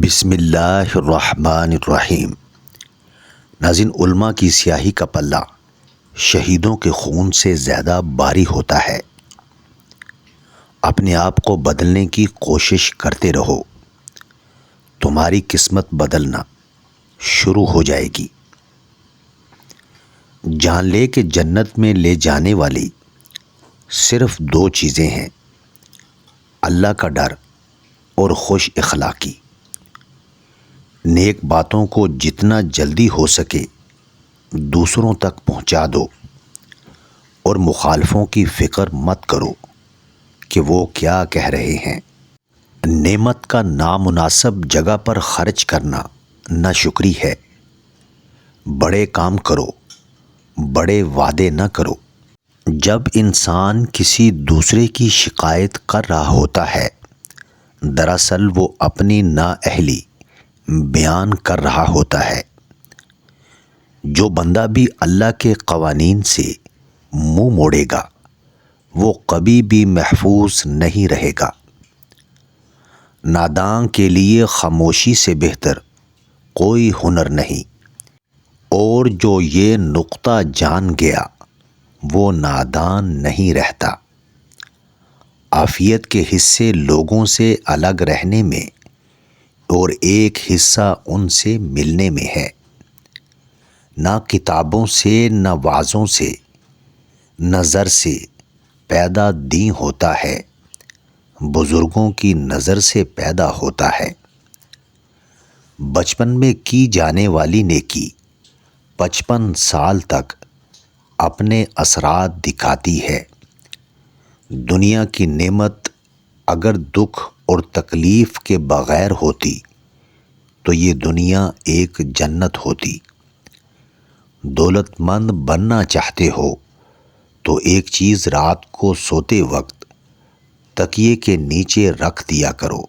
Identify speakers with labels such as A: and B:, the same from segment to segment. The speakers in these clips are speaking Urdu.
A: بسم اللہ الرحمن الرحیم۔ ناظرین، علماء کی سیاہی کا پلہ شہیدوں کے خون سے زیادہ باری ہوتا ہے۔ اپنے آپ کو بدلنے کی کوشش کرتے رہو، تمہاری قسمت بدلنا شروع ہو جائے گی۔ جان لے کہ جنت میں لے جانے والی صرف دو چیزیں ہیں، اللہ کا ڈر اور خوش اخلاقی۔ نیک باتوں کو جتنا جلدی ہو سکے دوسروں تک پہنچا دو، اور مخالفوں کی فکر مت کرو کہ وہ کیا کہہ رہے ہیں۔ نعمت کا نامناسب جگہ پر خرچ کرنا ناشکری ہے۔ بڑے کام کرو، بڑے وعدے نہ کرو۔ جب انسان کسی دوسرے کی شکایت کر رہا ہوتا ہے، دراصل وہ اپنی نااہلی بیان کر رہا ہوتا ہے۔ جو بندہ بھی اللہ کے قوانین سے منہ موڑے گا وہ کبھی بھی محفوظ نہیں رہے گا۔ نادان کے لیے خاموشی سے بہتر کوئی ہنر نہیں، اور جو یہ نقطہ جان گیا وہ نادان نہیں رہتا۔ عافیت کے حصے لوگوں سے الگ رہنے میں اور ایک حصہ ان سے ملنے میں ہے۔ نہ کتابوں سے، نہ وعظوں سے، نہ زر سے پیدا دین ہوتا ہے، بزرگوں کی نظر سے پیدا ہوتا ہے۔ بچپن میں کی جانے والی نیکی 55 سال تک اپنے اثرات دکھاتی ہے۔ دنیا کی نعمت اگر دکھ اور تکلیف کے بغیر ہوتی تو یہ دنیا ایک جنت ہوتی۔ دولت مند بننا چاہتے ہو تو ایک چیز رات کو سوتے وقت تکیے کے نیچے رکھ دیا کرو،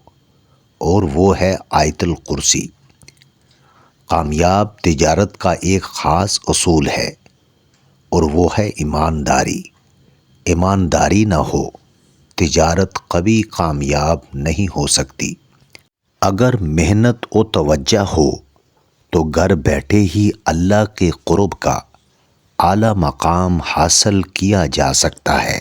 A: اور وہ ہے آیت الکرسی۔ کامیاب تجارت کا ایک خاص اصول ہے، اور وہ ہے ایمانداری۔ ایمانداری نہ ہو تجارت کبھی کامیاب نہیں ہو سکتی۔ اگر محنت و توجہ ہو تو گھر بیٹھے ہی اللہ کے قرب کا اعلیٰ مقام حاصل کیا جا سکتا ہے۔